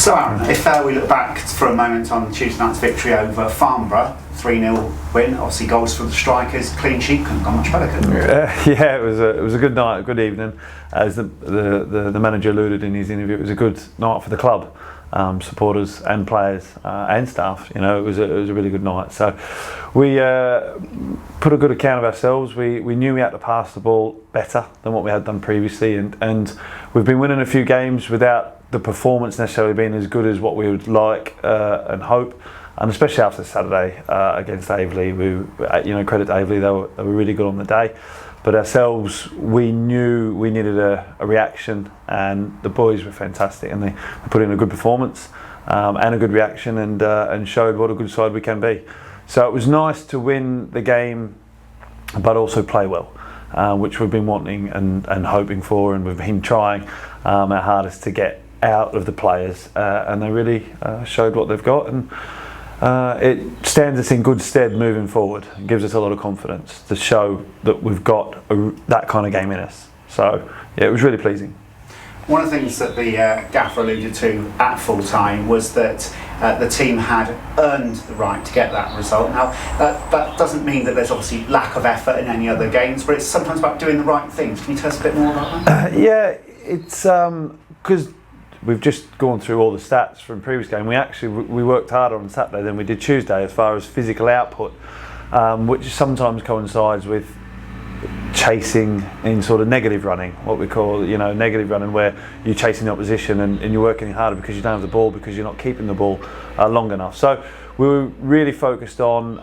So Aaron, if we look back for a moment on Tuesday night's victory over Farnborough, 3-0 win, obviously goals for the strikers, clean sheet, couldn't go much better, could it? Yeah, it was a good night, a good evening. As the manager alluded in his interview, it was a good night for the club, supporters and players and staff. You know, it was a really good night. So we put a good account of ourselves. We knew we had to pass the ball better than what we had done previously, and we've been winning a few games without the performance necessarily being as good as what we would like and hope. And especially after Saturday against Aveley, credit to Aveley, they were really good on the day. But ourselves, we knew we needed a reaction, and the boys were fantastic, and they put in a good performance and a good reaction, and showed what a good side we can be. So it was nice to win the game, but also play well, which we've been wanting and hoping for, and we've been trying our hardest to get out of the players, and they really showed what they've got, and it stands us in good stead moving forward. It gives us a lot of confidence to show that we've got that kind of game in us. So yeah, it was really pleasing. One of the things that the gaffer alluded to at full time was that the team had earned the right to get that result. Now that doesn't mean that there's obviously lack of effort in any other games, but it's sometimes about doing the right things. Can you tell us a bit more about that? Yeah, it's because we've just gone through all the stats from previous game. We worked harder on Saturday than we did Tuesday as far as physical output, which sometimes coincides with chasing in sort of negative running, what we call negative running, where you're chasing the opposition and you're working harder because you don't have the ball, because you're not keeping the ball long enough. So we were really focused on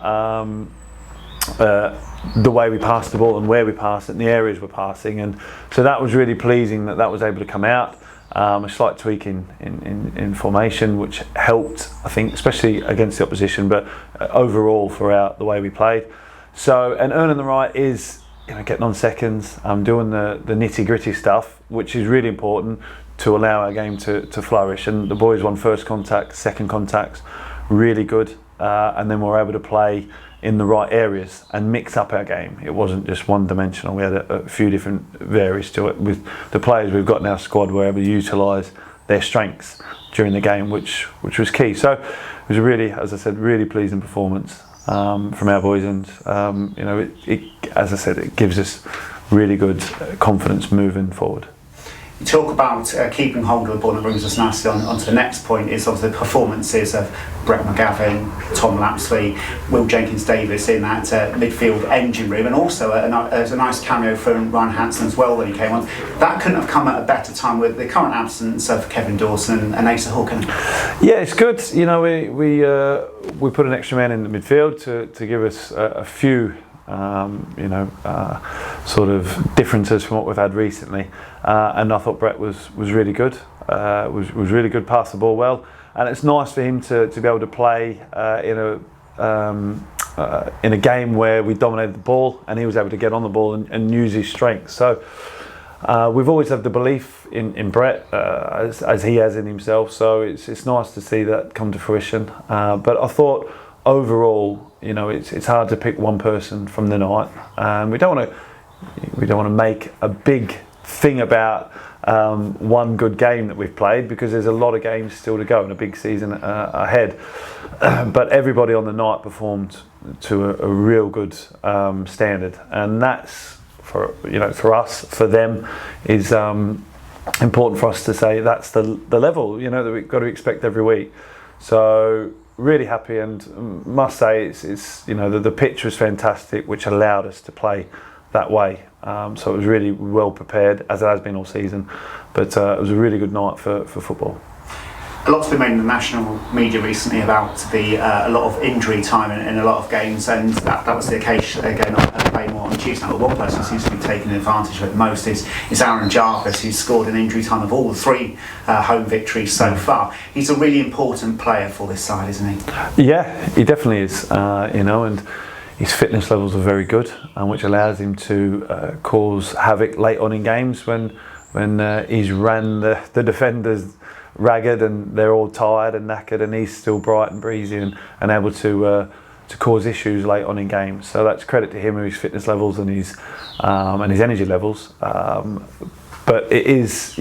the way we passed the ball and where we passed it and the areas we're passing, and so that was really pleasing that was able to come out. A slight tweak in formation, which helped, I think, especially against the opposition, but overall throughout the way we played. So, and earning the right is getting on seconds, doing the nitty gritty stuff, which is really important to allow our game to flourish. And the boys won first contact, second contacts, really good, and then we were able to play in the right areas and mix up our game. It wasn't just one dimensional. We had a few different varies to it. With the players we've got in our squad, we're able to utilise their strengths during the game, which was key. So it was a really, as I said, really pleasing performance from our boys, and as I said, it gives us really good confidence moving forward. You talk about keeping hold of the ball, and it brings us nicely onto the next point, is obviously the performances of Brett McGavin, Tom Lapsley, Will Jenkins-Davis in that midfield engine room, and also there's a nice cameo from Ryan Hansen as well when he came on. That couldn't have come at a better time with the current absence of Kevin Dawson and Asa Hawken. Yeah, it's good. We put an extra man in the midfield to give us a few sort of differences from what we've had recently, and I thought Brett was really good. Was really good, passed the ball well, and it's nice for him to be able to play in a game where we dominated the ball, and he was able to get on the ball and use his strengths. So we've always had the belief in Brett as he has in himself. So it's nice to see that come to fruition. But I thought overall, it's hard to pick one person from the night, and we don't want to make a big thing about one good game that we've played, because there's a lot of games still to go and a big season ahead. But everybody on the night performed to a real good standard, and that's for us, for them, is important for us to say that's the level that we've got to expect every week. So really happy, and must say it's the pitch was fantastic, which allowed us to play that way. So it was really well prepared, as it has been all season. But it was a really good night for football. A lot's been made in the national media recently about a lot of injury time in a lot of games, and that was the case again at Plainmoor on Tuesday. But one person who seems to be taking advantage of it most is Aaron Jarvis, who's scored an injury time of all the three home victories so far. He's a really important player for this side, isn't he? Yeah, he definitely is. And his fitness levels are very good, which allows him to cause havoc late on in games when he's ran the defenders ragged and they're all tired and knackered, and he's still bright and breezy and able to cause issues late on in games. So that's credit to him and his fitness levels and his energy levels. But it is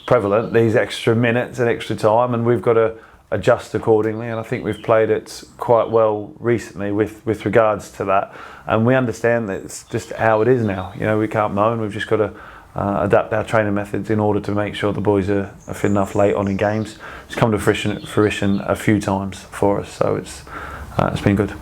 prevalent, these extra minutes and extra time, and we've got to adjust accordingly. And I think we've played it quite well recently with regards to that. And we understand that it's just how it is now. You know, we can't moan. We've just got to adapt our training methods in order to make sure the boys are fit enough late on in games. It's come to fruition a few times for us, so it's been good.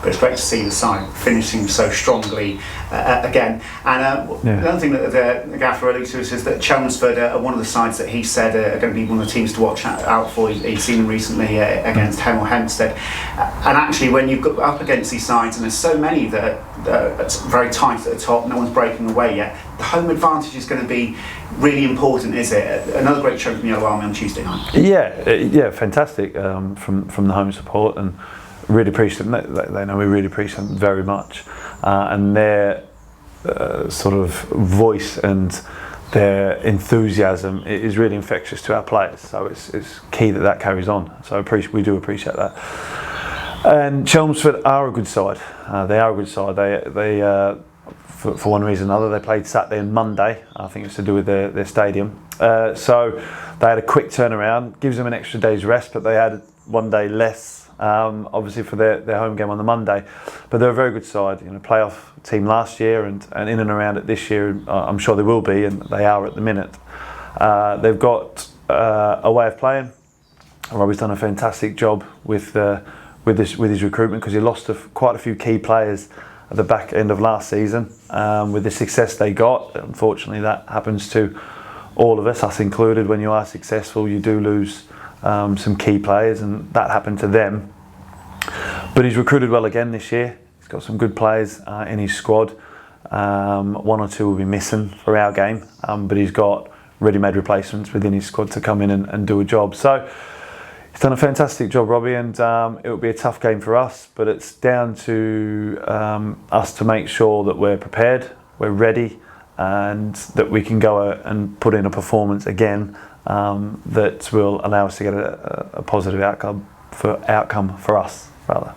But it's great to see the side finishing so strongly again. And the other thing that the gaffer alluded to is that Chelmsford are one of the sides that he said are going to be one of the teams to watch out for. He's seen them recently against Hemel Hempstead. And actually, when you've got up against these sides, and there's so many that are very tight at the top, no one's breaking away yet, the home advantage is going to be really important, is it? Another great show from Yellow Army on Tuesday night. Yeah, fantastic from the home support, and really appreciate them. They know we really appreciate them very much, and their sort of voice and their enthusiasm is really infectious to our players. So it's key that carries on. So we do appreciate that. And Chelmsford are a good side. They are a good side. They for one reason or another, they played Saturday and Monday. I think it's to do with their stadium. So they had a quick turnaround. Gives them an extra day's rest, but they had one day less. Obviously for their home game on the Monday, but they're a very good side. You know, playoff team last year and in and around it this year. I'm sure they will be, and they are at the minute. They've got a way of playing. Robbie's done a fantastic job with his recruitment, because he lost quite a few key players at the back end of last season. With the success they got, unfortunately, that happens to all of us included. When you are successful, you do lose some key players, and that happened to them. But he's recruited well again this year. He's got some good players in his squad. One or two will be missing for our game, but he's got ready-made replacements within his squad to come in and do a job. So he's done a fantastic job, Robbie, and it will be a tough game for us, but it's down to us to make sure that we're prepared, we're ready, and that we can go and put in a performance again that will allow us to get a positive outcome for us, rather.